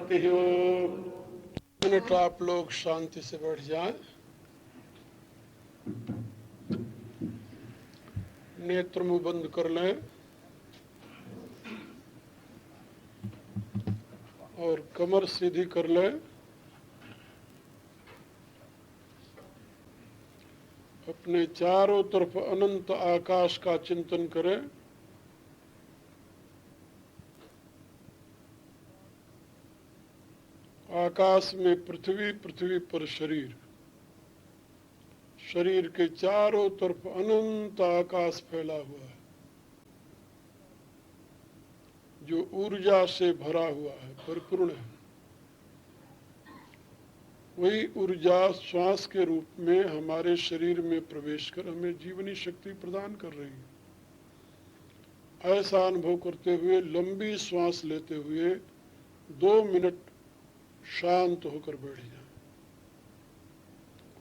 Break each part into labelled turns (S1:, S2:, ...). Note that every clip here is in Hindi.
S1: हरि ओम। मिनट आप लोग शांति से बैठ जाएं, नेत्र मुंह बंद कर लें और कमर सीधी कर लें। अपने चारों तरफ अनंत आकाश का चिंतन करें। आकाश में पृथ्वी, पृथ्वी पर शरीर, शरीर के चारों तरफ अनंत आकाश फैला हुआ है जो ऊर्जा से भरा हुआ है, परिपूर्ण है। वही ऊर्जा श्वास के रूप में हमारे शरीर में प्रवेश कर हमें जीवनी शक्ति प्रदान कर रही है। ऐसा अनुभव करते हुए लंबी श्वास लेते हुए 2 मिनट शांत होकर बैठ जाएं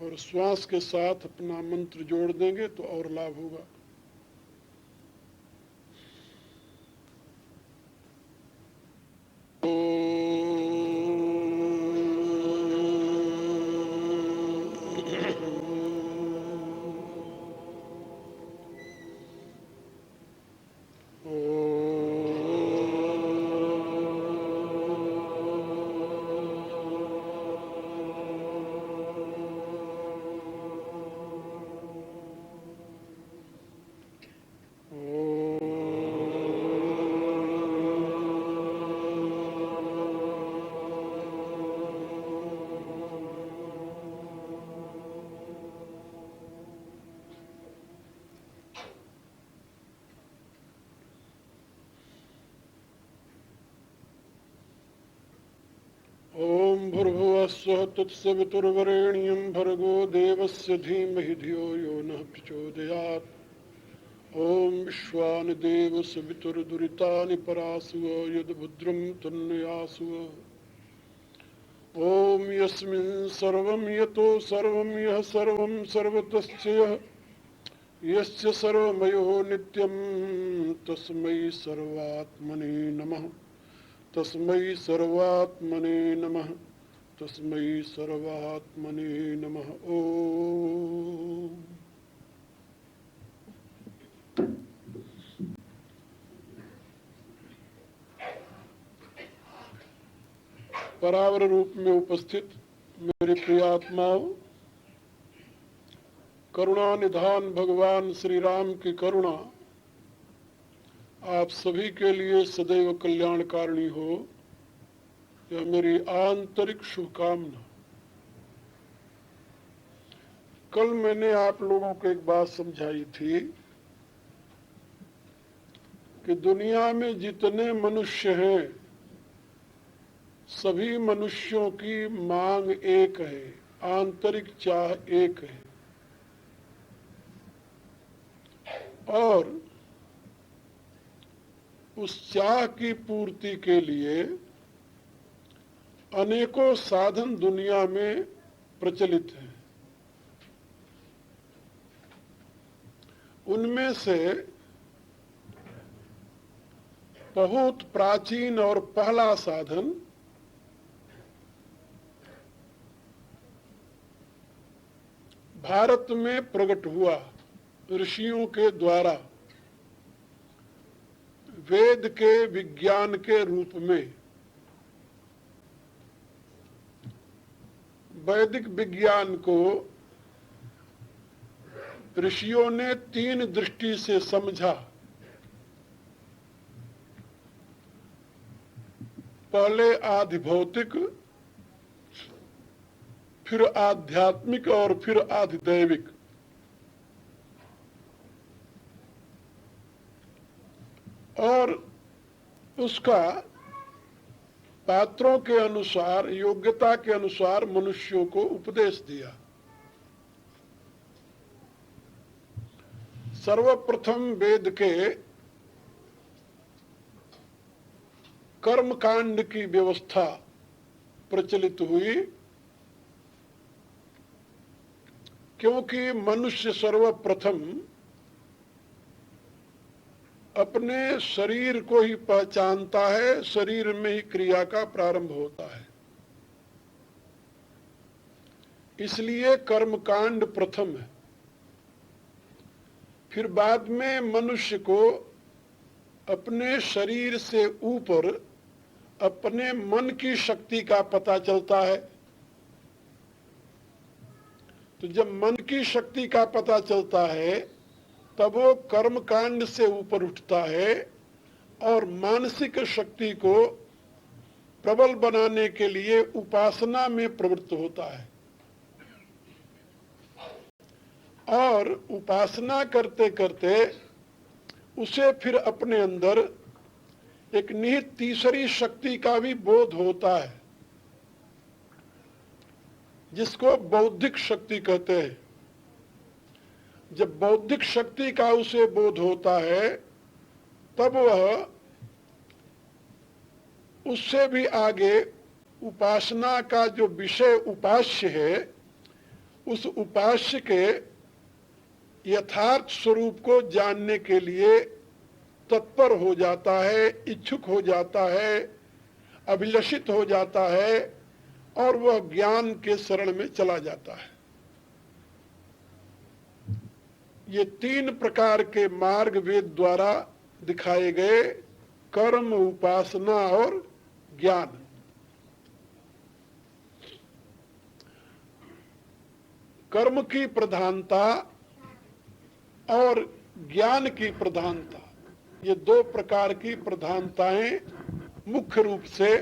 S1: और श्वास के साथ अपना मंत्र जोड़ देंगे तो और लाभ होगा। ओम भूर्भुवः स्वः तत्सवितुर्वरेण्यं भर्गो देवस्य धीमहि धियो यो नः प्रचोदयात्। ओम विश्वानिदेव सवितुर्दुरितानि परासुव यद्भद्रं तन्नयासुव। ओम यस्मिन् सर्वं यतो सर्वं यः सर्वं सर्वतश्च यः यस्य सर्वमयो नित्यं तस्मै सर्वात्मने नमः। तस्मै सर्वात्मने नमः। तस्मै सर्वात्मने नमः। ओम। परावर रूप में उपस्थित मेरे प्रिय आत्माओं, करुणा निधान भगवान श्री राम की करुणा आप सभी के लिए सदैव कल्याणकारिणी हो, यह मेरी आंतरिक शुभकामना। कल मैंने आप लोगों को एक बात समझाई थी कि दुनिया में जितने मनुष्य हैं सभी मनुष्यों की मांग एक है, आंतरिक चाह एक है और उस चाह की पूर्ति के लिए अनेकों साधन दुनिया में प्रचलित हैं। उनमें से बहुत प्राचीन और पहला साधन भारत में प्रकट हुआ ऋषियों के द्वारा वेद के विज्ञान के रूप में। वैदिक विज्ञान को ऋषियों ने 3 दृष्टि से समझा। पहले आदि भौतिक, फिर आध्यात्मिक और फिर आदि दैविक। और उसका पात्रों के अनुसार, योग्यता के अनुसार मनुष्यों को उपदेश दिया। सर्वप्रथम वेद के कर्मकांड की व्यवस्था प्रचलित हुई, क्योंकि मनुष्य सर्वप्रथम अपने शरीर को ही पहचानता है, शरीर में ही क्रिया का प्रारंभ होता है। इसलिए कर्मकांड प्रथम है। फिर बाद में मनुष्य को अपने शरीर से ऊपर अपने मन की शक्ति का पता चलता है। तो जब मन की शक्ति का पता चलता है तब वो कर्मकांड से ऊपर उठता है और मानसिक शक्ति को प्रबल बनाने के लिए उपासना में प्रवृत्त होता है। और उपासना करते करते उसे फिर अपने अंदर एक निहित तीसरी शक्ति का भी बोध होता है, जिसको बौद्धिक शक्ति कहते हैं। जब बौद्धिक शक्ति का उसे बोध होता है तब वह उससे भी आगे उपासना का जो विषय उपास्य है, उस उपास्य के यथार्थ स्वरूप को जानने के लिए तत्पर हो जाता है, इच्छुक हो जाता है, अभिलषित हो जाता है और वह ज्ञान के शरण में चला जाता है। ये तीन प्रकार के मार्ग वेद द्वारा दिखाए गए, कर्म, उपासना और ज्ञान। कर्म की प्रधानता और ज्ञान की प्रधानता, ये दो प्रकार की प्रधानताएं मुख्य रूप से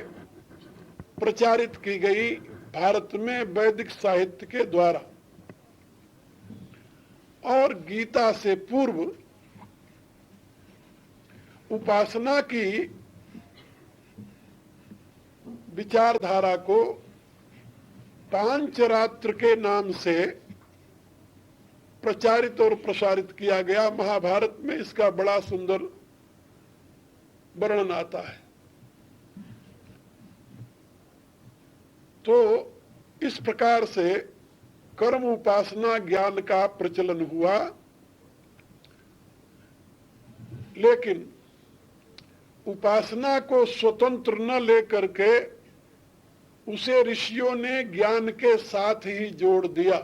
S1: प्रचारित की गई भारत में वैदिक साहित्य के द्वारा। और गीता से पूर्व उपासना की विचारधारा को पांचरात्र के नाम से प्रचारित और प्रसारित किया गया। महाभारत में इसका बड़ा सुंदर वर्णन आता है। तो इस प्रकार से कर्म, उपासना, ज्ञान का प्रचलन हुआ। लेकिन उपासना को स्वतंत्र न लेकर के उसे ऋषियों ने ज्ञान के साथ ही जोड़ दिया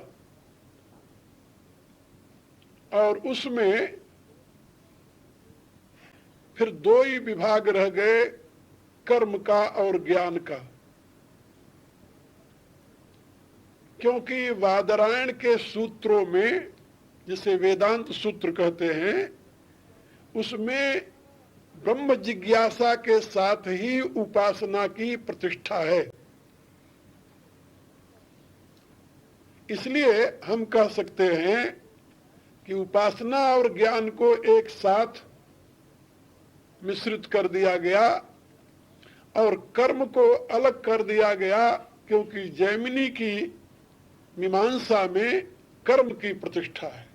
S1: और उसमें फिर दो ही विभाग रह गए, कर्म का और ज्ञान का। क्योंकि वादरायण के सूत्रों में, जिसे वेदांत सूत्र कहते हैं, उसमें ब्रह्म जिज्ञासा के साथ ही उपासना की प्रतिष्ठा है। इसलिए हम कह सकते हैं कि उपासना और ज्ञान को एक साथ मिश्रित कर दिया गया और कर्म को अलग कर दिया गया, क्योंकि जैमिनी की मीमांसा में कर्म की प्रतिष्ठा है।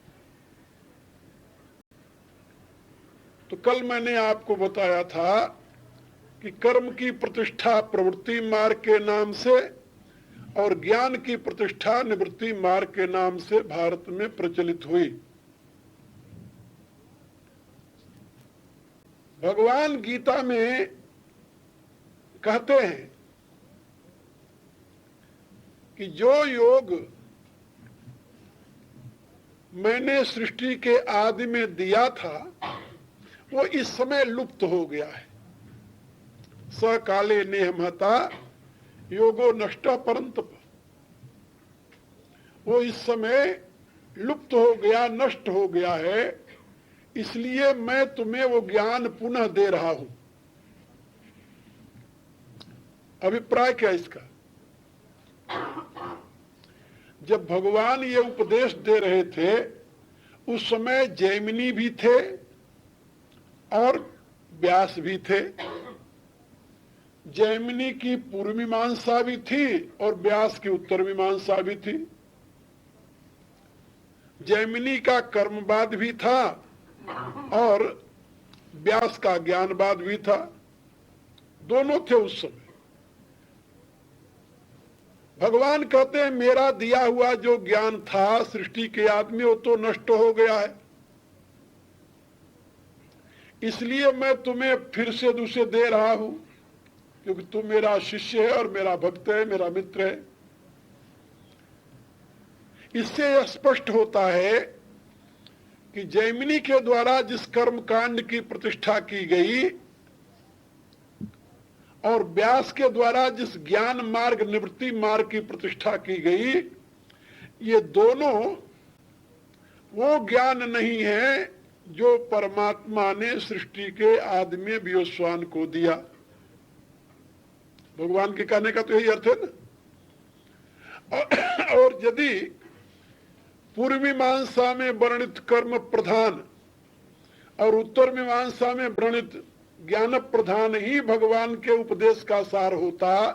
S1: तो कल मैंने आपको बताया था कि कर्म की प्रतिष्ठा प्रवृत्ति मार्ग के नाम से और ज्ञान की प्रतिष्ठा निवृत्ति मार्ग के नाम से भारत में प्रचलित हुई। भगवान गीता में कहते हैं कि जो योग मैंने सृष्टि के आदि में दिया था वो इस समय लुप्त हो गया है। स काले नेहमता योगो नष्ट परंतप, वो इस समय लुप्त हो गया, नष्ट हो गया है। इसलिए मैं तुम्हें वो ज्ञान पुनः दे रहा हूं। अभिप्राय क्या इसका? जब भगवान ये उपदेश दे रहे थे उस समय जैमिनी भी थे और व्यास भी थे। जैमिनी की पूर्व मीमांसा भी थी और व्यास की उत्तर मीमांसा भी थी। जैमिनी का कर्मवाद भी था और व्यास का ज्ञानवाद भी था। दोनों थे उस समय। भगवान कहते हैं मेरा दिया हुआ जो ज्ञान था सृष्टि के आदमी, वो तो नष्ट हो गया है। इसलिए मैं तुम्हें फिर से उसे दे रहा हूं, क्योंकि तुम मेरा शिष्य है और मेरा भक्त है, मेरा मित्र है। इससे यह स्पष्ट होता है कि जैमिनी के द्वारा जिस कर्म कांड की प्रतिष्ठा की गई और व्यास के द्वारा जिस ज्ञान मार्ग निवृत्ति मार्ग की प्रतिष्ठा की गई, ये दोनों वो ज्ञान नहीं है जो परमात्मा ने सृष्टि के आदि में विश्वान को दिया। भगवान के कहने का तो यही अर्थ है ना। और यदि पूर्व मीमांसा में वर्णित कर्म प्रधान और उत्तर मीमांसा में वर्णित ज्ञान प्रधान ही भगवान के उपदेश का सार होता,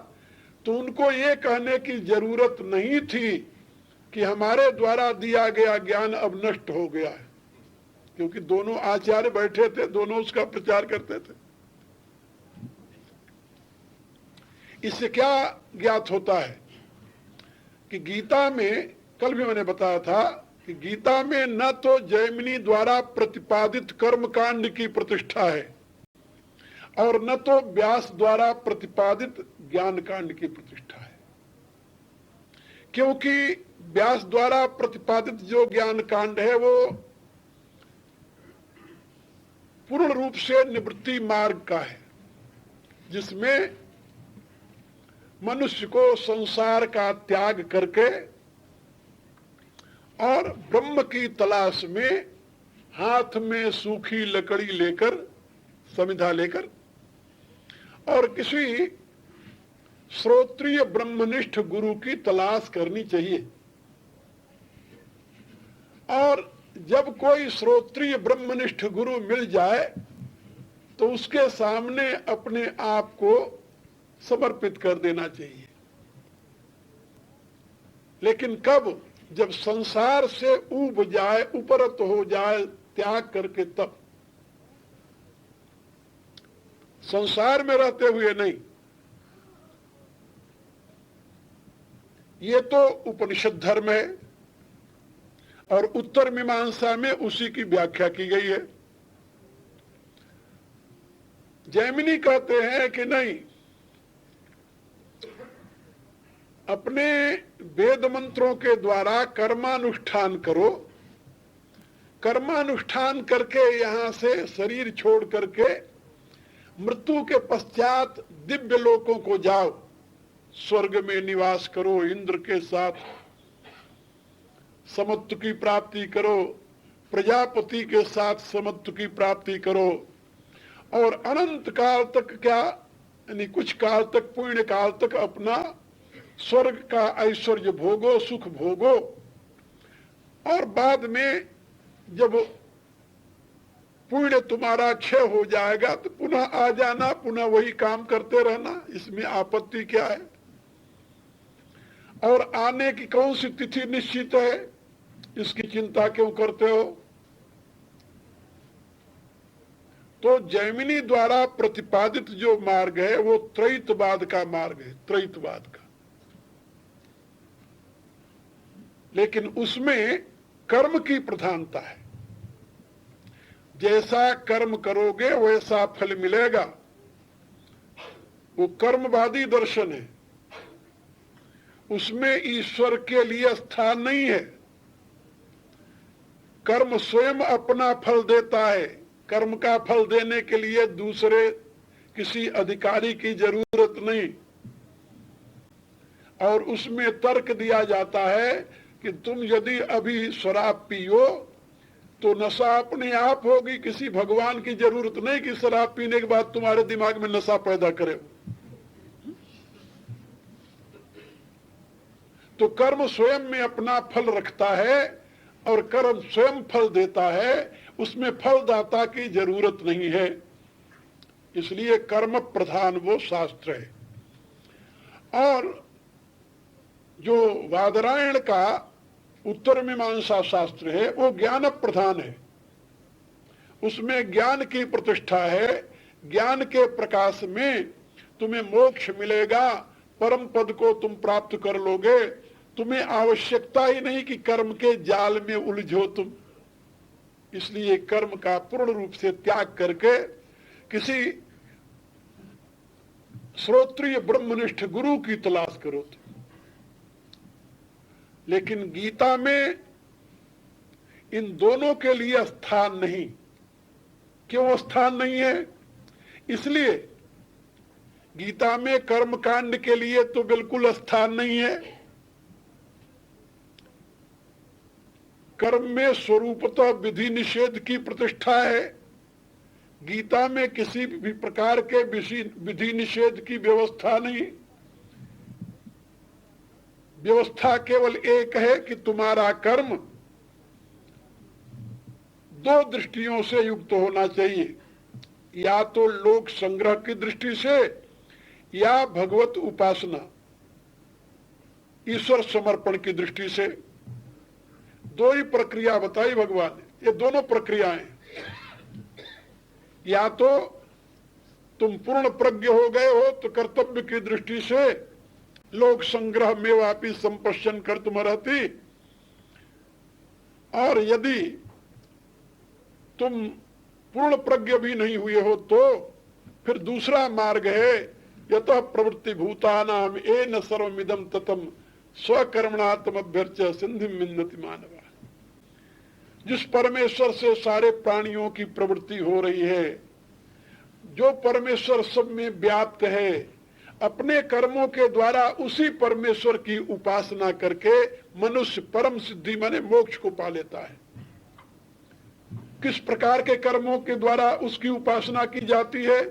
S1: तो उनको ये कहने की जरूरत नहीं थी कि हमारे द्वारा दिया गया ज्ञान अब नष्ट हो गया है, क्योंकि दोनों आचार्य बैठे थे, दोनों उसका प्रचार करते थे। इससे क्या ज्ञात होता है कि गीता में, कल भी मैंने बताया था कि गीता में न तो जैमिनी द्वारा प्रतिपादित कर्म कांड की प्रतिष्ठा है और न तो व्यास द्वारा प्रतिपादित ज्ञान कांड की प्रतिष्ठा है, क्योंकि व्यास द्वारा प्रतिपादित जो ज्ञान कांड है वो पूर्ण रूप से निवृत्ति मार्ग का है, जिसमें मनुष्य को संसार का त्याग करके और ब्रह्म की तलाश में हाथ में सूखी लकड़ी लेकर, समिधा लेकर, और किसी श्रोत्रिय ब्रह्मनिष्ठ गुरु की तलाश करनी चाहिए। और जब कोई श्रोत्रिय ब्रह्मनिष्ठ गुरु मिल जाए तो उसके सामने अपने आप को समर्पित कर देना चाहिए। लेकिन कब? जब संसार से ऊब जाए, उपरत हो जाए त्याग करके, तब। संसार में रहते हुए नहीं। ये तो उपनिषद धर्म है और उत्तर मीमांसा में उसी की व्याख्या की गई है। जैमिनी कहते हैं कि नहीं, अपने वेद मंत्रों के द्वारा कर्मानुष्ठान करो, कर्मानुष्ठान करके यहां से शरीर छोड़ करके मृत्यु के पश्चात दिव्य लोकों को जाओ, स्वर्ग में निवास करो, इंद्र के साथ समत्व की प्राप्ति करो, प्रजापति के साथ समत्व की प्राप्ति करो, और अनंत काल तक, क्या यानी कुछ काल तक, पुण्य काल तक अपना स्वर्ग का ऐश्वर्य भोगो, सुख भोगो, और बाद में जब पुण्य तुम्हारा क्षय हो जाएगा तो पुनः आ जाना, पुनः वही काम करते रहना। इसमें आपत्ति क्या है? और आने की कौन सी तिथि निश्चित है, इसकी चिंता क्यों करते हो? तो जैमिनी द्वारा प्रतिपादित जो मार्ग है वो त्रैतवाद का मार्ग है, त्रैतवाद का। लेकिन उसमें कर्म की प्रधानता है। जैसा कर्म करोगे वैसा फल मिलेगा, वो कर्मवादी दर्शन है। उसमें ईश्वर के लिए स्थान नहीं है। कर्म स्वयं अपना फल देता है। कर्म का फल देने के लिए दूसरे किसी अधिकारी की जरूरत नहीं। और उसमें तर्क दिया जाता है कि तुम यदि अभी शराब पियो तो नशा अपने आप होगी, किसी भगवान की जरूरत नहीं कि शराब पीने के बाद तुम्हारे दिमाग में नशा पैदा करे। तो कर्म स्वयं में अपना फल रखता है और कर्म स्वयं फल देता है, उसमें फलदाता की जरूरत नहीं है। इसलिए कर्म प्रधान वो शास्त्र है। और जो वादरायण का उत्तर मीमांसा शास्त्र है वो ज्ञान प्रधान है। उसमें ज्ञान की प्रतिष्ठा है। ज्ञान के प्रकाश में तुम्हें मोक्ष मिलेगा, परम पद को तुम प्राप्त कर लोगे। तुम्हें आवश्यकता ही नहीं कि कर्म के जाल में उलझो तुम। इसलिए कर्म का पूर्ण रूप से त्याग करके किसी श्रोत्रिय ब्रह्मनिष्ठ गुरु की तलाश करो। लेकिन गीता में इन दोनों के लिए स्थान नहीं। क्यों स्थान नहीं है? इसलिए गीता में कर्म कांड के लिए तो बिल्कुल स्थान नहीं है। कर्म में स्वरूपतः विधि निषेध की प्रतिष्ठा है। गीता में किसी भी प्रकार के विधि निषेध की व्यवस्था नहीं। व्यवस्था केवल एक है कि तुम्हारा कर्म दो दृष्टियों से युक्त होना चाहिए, या तो लोक संग्रह की दृष्टि से या भगवत उपासना ईश्वर समर्पण की दृष्टि से। दो ही प्रक्रिया बताई भगवान ने। ये दोनों प्रक्रियाएं, या तो तुम पूर्ण प्रज्ञ हो गए हो तो कर्तव्य की दृष्टि से लोक संग्रह में वापी संपश्यन कर तुम रहती, और यदि तुम पूर्ण प्रज्ञ भी नहीं हुए हो तो फिर दूसरा मार्ग है, यतः प्रवृत्ति भूतानाम येन सर्वमिदं ततम स्वकर्मणात्म अभ्यर्च सिंधि मिन्नति मानवा। जिस परमेश्वर से सारे प्राणियों की प्रवृत्ति हो रही है, जो परमेश्वर सब में व्याप्त है, अपने कर्मों के द्वारा उसी परमेश्वर की उपासना करके मनुष्य परम सिद्धि माने मोक्ष को पा लेता है। किस प्रकार के कर्मों के द्वारा उसकी उपासना की जाती है?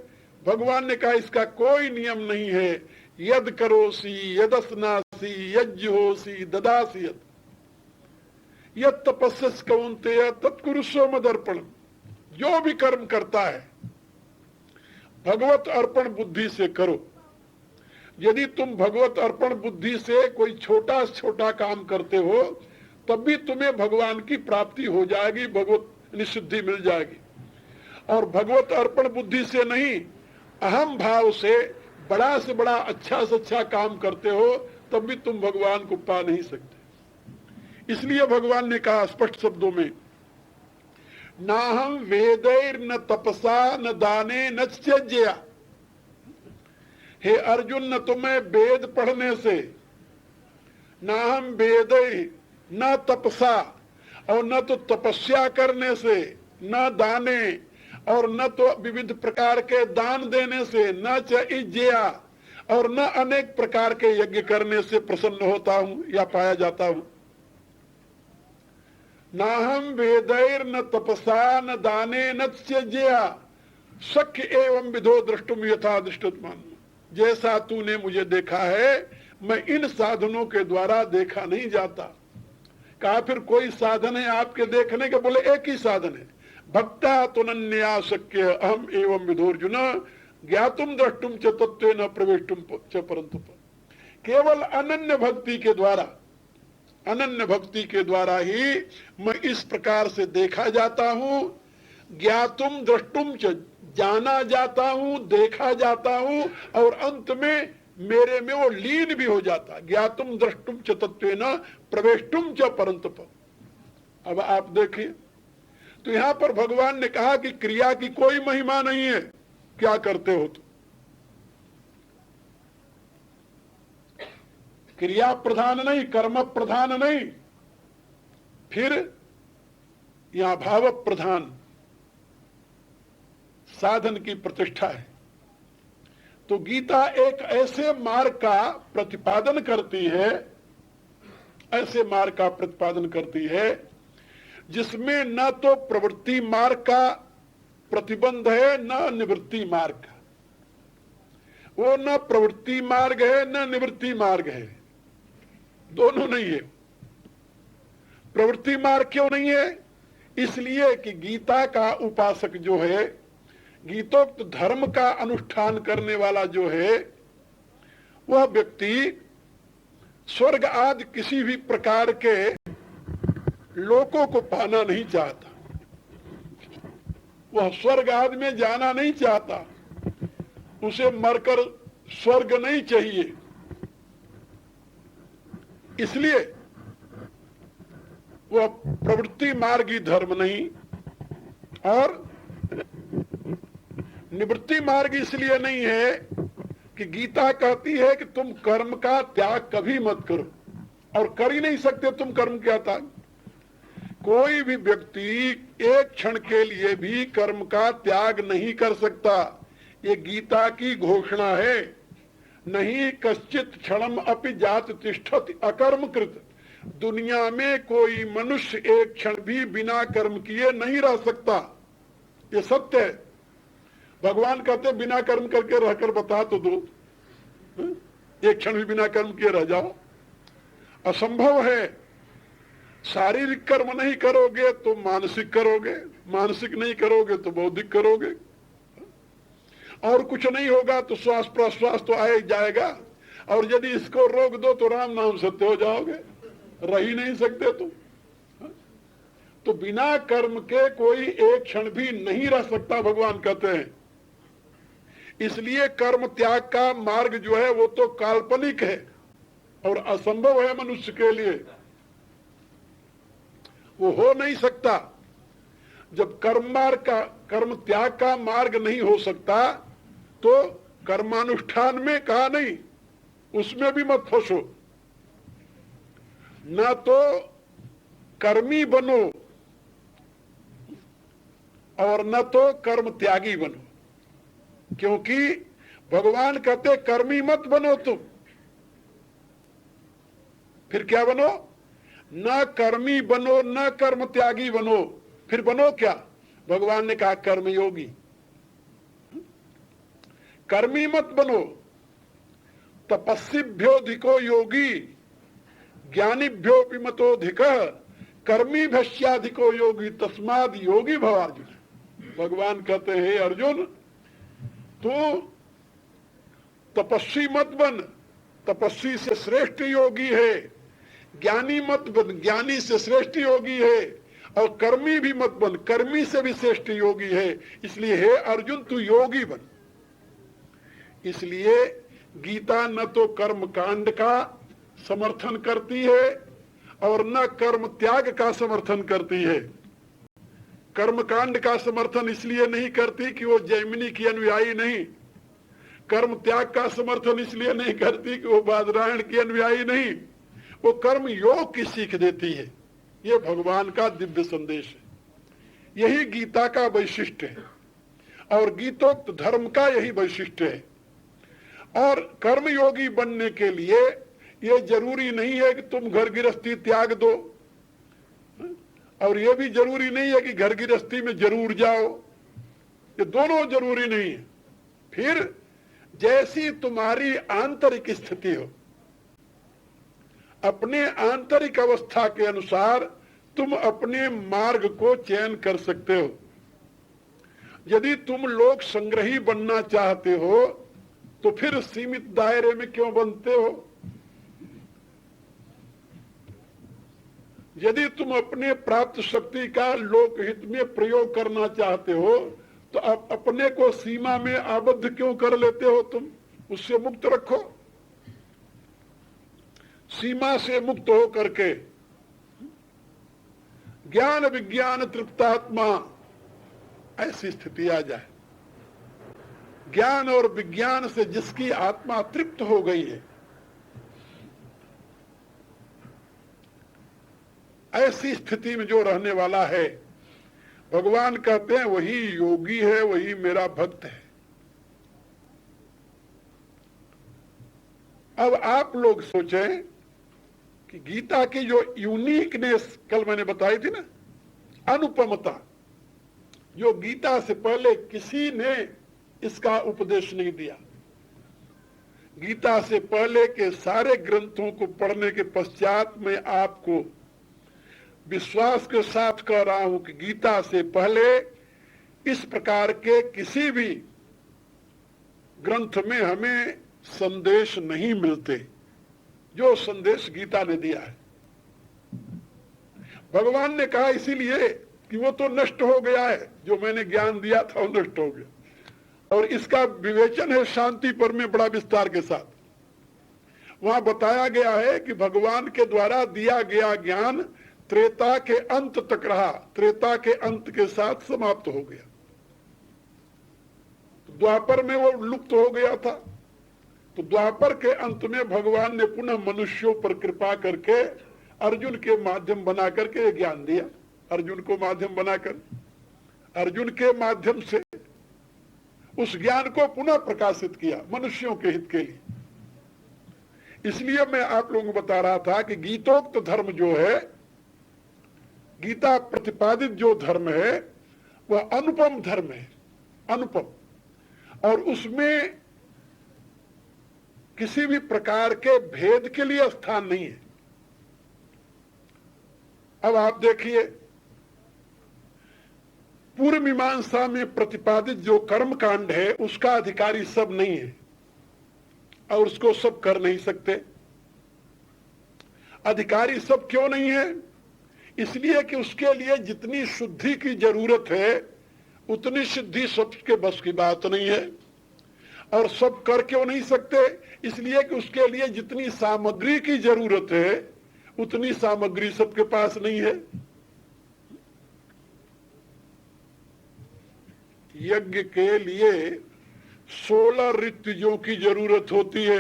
S1: भगवान ने कहा इसका कोई नियम नहीं है। यद करोसी यदस्नासी यज्ञोसी ददासी यद यद तपस्यस कौन्तेय तत्कुरुष्व मदर्पण। जो भी कर्म करता है भगवत अर्पण बुद्धि से करो। यदि तुम भगवत अर्पण बुद्धि से कोई छोटा से छोटा काम करते हो तब भी तुम्हें भगवान की प्राप्ति हो जाएगी, भगवत निसिद्धि मिल जाएगी। और भगवत अर्पण बुद्धि से नहीं, अहम भाव से बड़ा से बड़ा अच्छा से अच्छा काम करते हो तब भी तुम भगवान को पा नहीं सकते। इसलिए भगवान ने कहा स्पष्ट शब्दों में, ना हम वेदैर न तपसा न दाने न त्यज्या। हे अर्जुन, न तुम्हें वेद पढ़ने से, न हम वेदै न तपसा, और न तो तपस्या करने से, न दाने, और न तो विविध प्रकार के दान देने से, न च इज्जया, और न अनेक प्रकार के यज्ञ करने से प्रसन्न होता हूं या पाया जाता हूं। न हम वेदैर न तपसा न दाने न त्यज्या शक्य एवं विधो दृष्टुम यथा दृष्टुत्मान। जैसा तूने मुझे देखा है मैं इन साधनों के द्वारा देखा नहीं जाता। कहा फिर कोई साधन है आपके देखने के? बोले एक ही साधन है, भक्ता तुनन्या शक्य अहम एवं विधोर्जुन ज्ञातुम द्रष्टुम च तत्वेन प्रवेष्टुम च परंतु। केवल अनन्य भक्ति के द्वारा, अनन्य भक्ति के द्वारा ही मैं इस प्रकार से देखा जाता हूं। ज्ञातुम द्रष्टुम च, जाना जाता हूं, देखा जाता हूं, और अंत में मेरे में वो लीन भी हो जाता। ज्ञातुम द्रष्टुम च तत्वेन प्रवेष्टुम च परंतु। अब आप देखिए, तो यहां पर भगवान ने कहा कि क्रिया की कोई महिमा नहीं है, क्या करते हो तो। क्रिया प्रधान नहीं, कर्म प्रधान नहीं, फिर यहां भाव प्रधान साधन की प्रतिष्ठा है। तो गीता एक ऐसे मार्ग का प्रतिपादन करती है, ऐसे मार्ग का प्रतिपादन करती है जिसमें न तो प्रवृत्ति मार्ग का प्रतिबंध है न निवृत्ति मार्ग का। वो न प्रवृत्ति मार्ग है न निवृत्ति मार्ग है, दोनों नहीं है। प्रवृत्ति मार्ग क्यों नहीं है? इसलिए कि गीता का उपासक जो है, गीतोक्त धर्म का अनुष्ठान करने वाला जो है, वह व्यक्ति स्वर्ग आदि किसी भी प्रकार के लोकों को पाना नहीं चाहता। वह स्वर्ग आदि में जाना नहीं चाहता, उसे मरकर स्वर्ग नहीं चाहिए। इसलिए वह प्रवृत्ति मार्गी धर्म नहीं, और निवृत्ति मार्ग इसलिए नहीं है कि गीता कहती है कि तुम कर्म का त्याग कभी मत करो, और कर ही नहीं सकते तुम कर्म क्या त्याग। कोई भी व्यक्ति एक क्षण के लिए भी कर्म का त्याग नहीं कर सकता, ये गीता की घोषणा है। नहीं कश्चित क्षणम अपि जात तिष्ठति अकर्म कृत। दुनिया में कोई मनुष्य एक क्षण भी बिना कर्म किए नहीं रह सकता, ये सत्य है। भगवान कहते बिना कर्म करके रहकर बता तो दो, एक क्षण भी बिना कर्म किए रह जाओ, असंभव है। शारीरिक कर्म नहीं करोगे तो मानसिक करोगे, मानसिक नहीं करोगे तो बौद्धिक करोगे, और कुछ नहीं होगा तो श्वास प्रश्वास तो आए जाएगा, और यदि इसको रोक दो तो राम नाम सत्य हो जाओगे, रह ही नहीं सकते तुम। तो बिना कर्म के कोई एक क्षण भी नहीं रह सकता, भगवान कहते हैं। इसलिए कर्म त्याग का मार्ग जो है वो तो काल्पनिक है और असंभव है मनुष्य के लिए, वो हो नहीं सकता। जब कर्म त्याग का मार्ग नहीं हो सकता तो कर्मानुष्ठान में कहा नहीं, उसमें भी मत फंसो। न तो कर्मी बनो और न तो कर्म त्यागी बनो, क्योंकि भगवान कहते कर्मी मत बनो तुम, फिर क्या बनो? न कर्मी बनो न कर्म त्यागी बनो, फिर बनो क्या? भगवान ने कहा कर्मयोगी। कर्मी मत बनो, तपस्विभ्योधिको योगी ज्ञानीभ्यो विमतोधिक कर्मी भस्याधिको योगी तस्माद योगी भव अर्जुन। भगवान कहते हैं अर्जुन तू तपस्वी मत बन, तपस्वी से श्रेष्ठ योगी है, ज्ञानी मत बन, ज्ञानी से श्रेष्ठ योगी है, और कर्मी भी मत बन, कर्मी से भी श्रेष्ठ योगी है। इसलिए हे अर्जुन तू योगी बन। इसलिए गीता न तो कर्म कांड का समर्थन करती है और न कर्म त्याग का समर्थन करती है। कर्म कांड का समर्थन इसलिए नहीं करती कि वो जैमिनी की अनुयायी नहीं, कर्म त्याग का समर्थन इसलिए नहीं करती कि वो बादरायण की अनुयायी नहीं, वो कर्म योग की सीख देती है। ये भगवान का दिव्य संदेश है, यही गीता का वैशिष्ट्य है और गीतोक्त धर्म का यही वैशिष्ट्य है। और कर्मयोगी बनने के लिए ये जरूरी नहीं है कि तुम घर गृहस्थी त्याग दो, और ये भी जरूरी नहीं है कि घर गृहस्थी में जरूर जाओ, ये दोनों जरूरी नहीं है। फिर जैसी तुम्हारी आंतरिक स्थिति हो, अपने आंतरिक अवस्था के अनुसार तुम अपने मार्ग को चयन कर सकते हो। यदि तुम लोक संग्रही बनना चाहते हो तो फिर सीमित दायरे में क्यों बनते हो? यदि तुम अपने प्राप्त शक्ति का लोकहित में प्रयोग करना चाहते हो तो अपने को सीमा में आबद्ध क्यों कर लेते हो? तुम उससे मुक्त रखो, सीमा से मुक्त हो करके ज्ञान विज्ञान तृप्तात्मा ऐसी स्थिति आ जाए। ज्ञान और विज्ञान से जिसकी आत्मा तृप्त हो गई है, ऐसी स्थिति में जो रहने वाला है, भगवान कहते हैं वही योगी है, वही मेरा भक्त है। अब आप लोग सोचें कि गीता की जो यूनिकनेस कल मैंने बताई थी ना, अनुपमता, जो गीता से पहले किसी ने इसका उपदेश नहीं दिया। गीता से पहले के सारे ग्रंथों को पढ़ने के पश्चात मैं आपको विश्वास के साथ कह रहा हूं कि गीता से पहले इस प्रकार के किसी भी ग्रंथ में हमें संदेश नहीं मिलते जो संदेश गीता ने दिया है। भगवान ने कहा इसीलिए कि वो तो नष्ट हो गया है, जो मैंने ज्ञान दिया था वो नष्ट हो गया, और इसका विवेचन है शांति पर में बड़ा विस्तार के साथ। वहां बताया गया है कि भगवान के द्वारा दिया गया ज्ञान त्रेता के अंत तक रहा, त्रेता के अंत के साथ समाप्त हो गया। द्वापर में वो लुप्त हो गया था, तो द्वापर के अंत में भगवान ने पुनः मनुष्यों पर कृपा करके अर्जुन के माध्यम बना करके ज्ञान दिया। अर्जुन को माध्यम बनाकर अर्जुन के माध्यम से उस ज्ञान को पुनः प्रकाशित किया मनुष्यों के हित के लिए। इसलिए मैं आप लोगों को बता रहा था कि गीतोक्त धर्म जो है, गीता प्रतिपादित जो धर्म है, वह अनुपम धर्म है, अनुपम, और उसमें किसी भी प्रकार के भेद के लिए स्थान नहीं है। अब आप देखिए, पूर्व मीमांसा में प्रतिपादित जो कर्म कांड है उसका अधिकारी सब नहीं है और उसको सब कर नहीं सकते। अधिकारी सब क्यों नहीं है? इसलिए कि उसके लिए जितनी शुद्धि की जरूरत है उतनी शुद्धि सबके बस की बात नहीं है। और सब कर क्यों नहीं सकते? इसलिए कि उसके लिए जितनी सामग्री की जरूरत है उतनी सामग्री सबके पास नहीं है। यज्ञ के लिए 16 ऋतुजों की जरूरत होती है।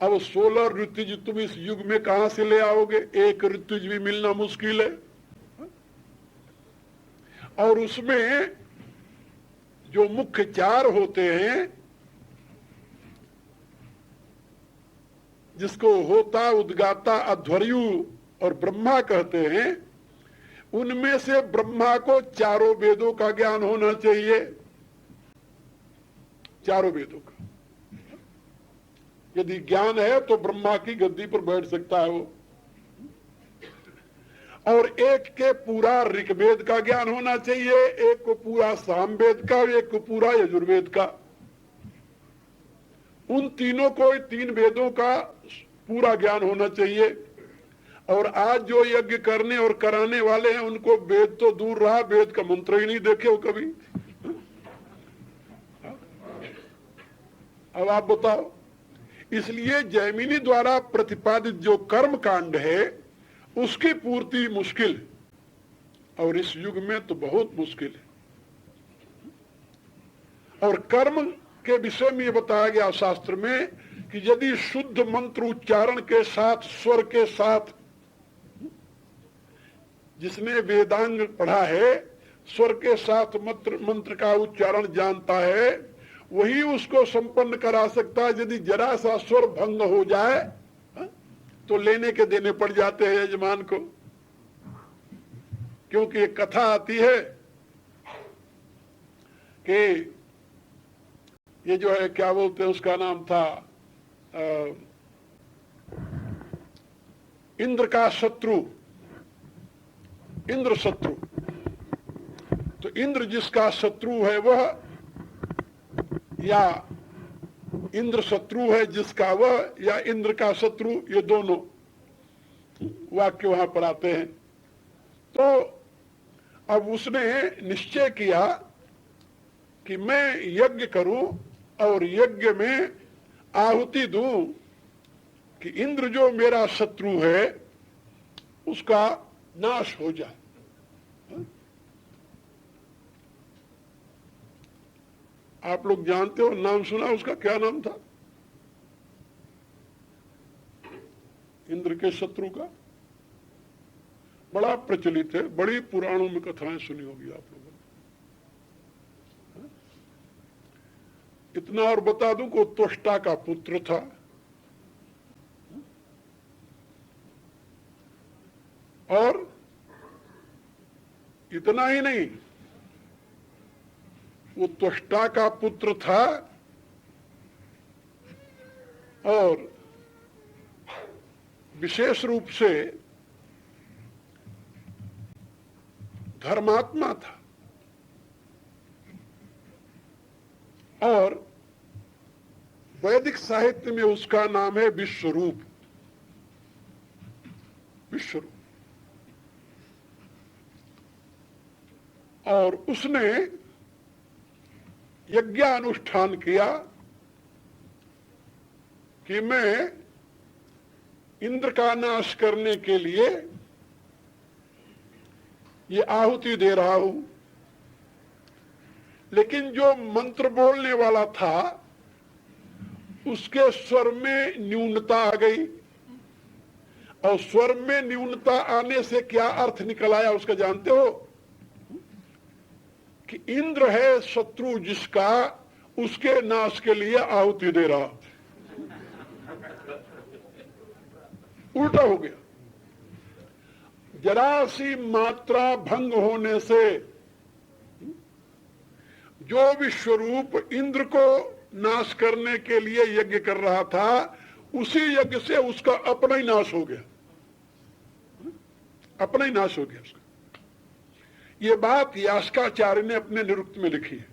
S1: अब 16 ऋतुज तुम इस युग में कहां से ले आओगे? एक ऋतुज भी मिलना मुश्किल है। और उसमें जो मुख्य 4 होते हैं, जिसको होता, उद्गाता, अध्वर्यु और ब्रह्मा कहते हैं, उनमें से ब्रह्मा को चारों वेदों का ज्ञान होना चाहिए, चारों वेदों का। यदि ज्ञान है तो ब्रह्मा की गद्दी पर बैठ सकता है वो। और एक के पूरा ऋग्वेद का ज्ञान होना चाहिए, एक को पूरा सामवेद का, एक को पूरा यजुर्वेद का। उन तीनों को, 3 वेदों का पूरा ज्ञान होना चाहिए। और आज जो यज्ञ करने और कराने वाले हैं उनको वेद तो दूर रहा, वेद का मंत्र ही नहीं देखे हो कभी। अब आप बताओ। इसलिए जैमिनी द्वारा प्रतिपादित जो कर्म कांड है उसकी पूर्ति मुश्किल है, और इस युग में तो बहुत मुश्किल है। और कर्म के विषय में यह बताया गया शास्त्र में कि यदि शुद्ध मंत्र उच्चारण के साथ, स्वर के साथ, जिसने वेदांग पढ़ा है, स्वर के साथ मंत्र का उच्चारण जानता है, वही उसको संपन्न करा सकता है। यदि जरा सा स्वर भंग हो जाए तो लेने के देने पड़ जाते हैं यजमान को। क्योंकि एक कथा आती है कि ये जो है, क्या बोलते हैं, उसका नाम था इंद्र का शत्रु, इंद्र शत्रु। तो इंद्र जिसका शत्रु है वह, या इंद्र शत्रु है जिसका वह, या इंद्र का शत्रु, ये दोनों वाक्य वहां पर आते हैं। तो अब उसने निश्चय किया कि मैं यज्ञ करूं और यज्ञ में आहुति दूं कि इंद्र जो मेरा शत्रु है उसका नाश हो जाए। आप लोग जानते हो, नाम सुना उसका? क्या नाम था इंद्र के शत्रु का? बड़ा प्रचलित है, बड़ी पुराणों में कथाएं सुनी होगी आप लोगों ने। इतना और बता दूं कि त्वष्टा का पुत्र था। और इतना ही नहीं, वो त्वष्टा का पुत्र था और विशेष रूप से धर्मात्मा था। और वैदिक साहित्य में उसका नाम है विश्वरूप, विश्वरूप। और उसने यज्ञानुष्ठान किया कि मैं इंद्र का नाश करने के लिए ये आहुति दे रहा हूं। लेकिन जो मंत्र बोलने वाला था उसके स्वर में न्यूनता आ गई, और स्वर में न्यूनता आने से क्या अर्थ निकल आया उसका जानते हो? कि इंद्र है शत्रु जिसका, उसके नाश के लिए आहुति दे रहा। उल्टा हो गया। जरा सी मात्रा भंग होने से जो विश्वरूप इंद्र को नाश करने के लिए यज्ञ कर रहा था, उसी यज्ञ से उसका अपना ही नाश हो गया, अपना ही नाश हो गया उसका। ये बात यास्काचार्य ने अपने निरुक्त में लिखी है।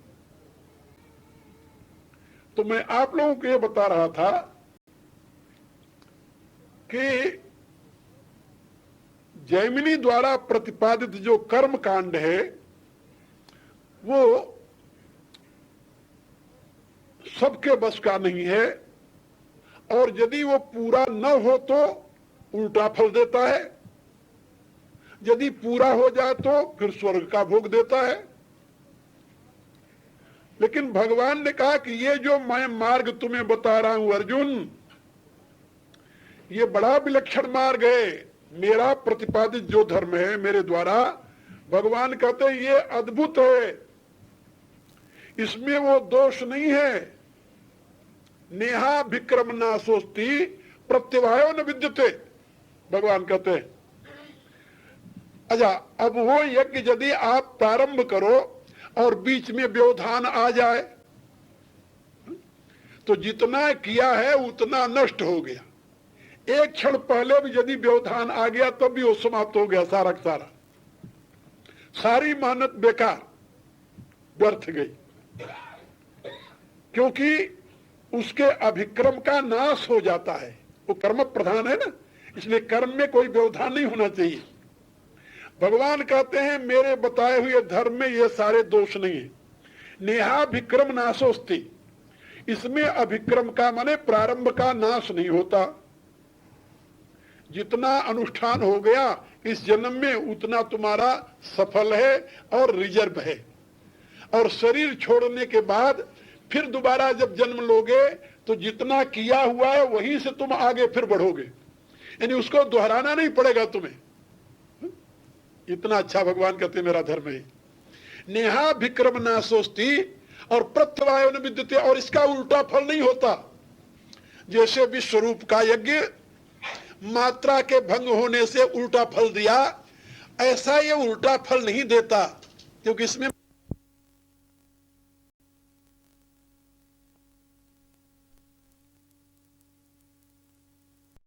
S1: तो मैं आप लोगों को ये बता रहा था कि जैमिनी द्वारा प्रतिपादित जो कर्म कांड है वो सबके बस का नहीं है, और यदि वो पूरा न हो तो उल्टा फल देता है, यदि पूरा हो जाए तो फिर स्वर्ग का भोग देता है। लेकिन भगवान ने कहा कि ये जो मैं मार्ग तुम्हें बता रहा हूं अर्जुन, ये बड़ा विलक्षण मार्ग है। मेरा प्रतिपादित जो धर्म है मेरे द्वारा, भगवान कहते हैं ये अद्भुत है, इसमें वो दोष नहीं है। नेहा विक्रम नाशोस्ति प्रत्यवायो न विद्यते, भगवान कहते हैं। अच्छा, अब वो यज्ञ यदि आप प्रारंभ करो और बीच में व्यवधान आ जाए तो जितना किया है उतना नष्ट हो गया। एक क्षण पहले भी यदि व्यवधान आ गया तब भी वो समाप्त हो गया, सारा का सारा, सारी मेहनत बेकार व्यर्थ गई, क्योंकि उसके अभिक्रम का नाश हो जाता है। वो कर्म प्रधान है ना, इसलिए कर्म में कोई व्यवधान नहीं होना चाहिए। भगवान कहते हैं मेरे बताए हुए धर्म में ये सारे दोष नहीं है। नेहा विक्रम नाशोस्ति, इसमें अभिक्रम का माने प्रारंभ का नाश नहीं होता। जितना अनुष्ठान हो गया इस जन्म में उतना तुम्हारा सफल है और रिजर्व है, और शरीर छोड़ने के बाद फिर दोबारा जब जन्म लोगे तो जितना किया हुआ है वहीं से तुम आगे फिर बढ़ोगे, यानी उसको दोहराना नहीं पड़ेगा तुम्हें। इतना अच्छा भगवान कहते मेरा धर्म है। नेहा विक्रम नाशोस्ति और प्रत्यवायो न विद्यते, और इसका उल्टा फल नहीं होता। जैसे विश्वरूप का यज्ञ मात्रा के भंग होने से उल्टा फल दिया, ऐसा ये उल्टा फल नहीं देता, क्योंकि इसमें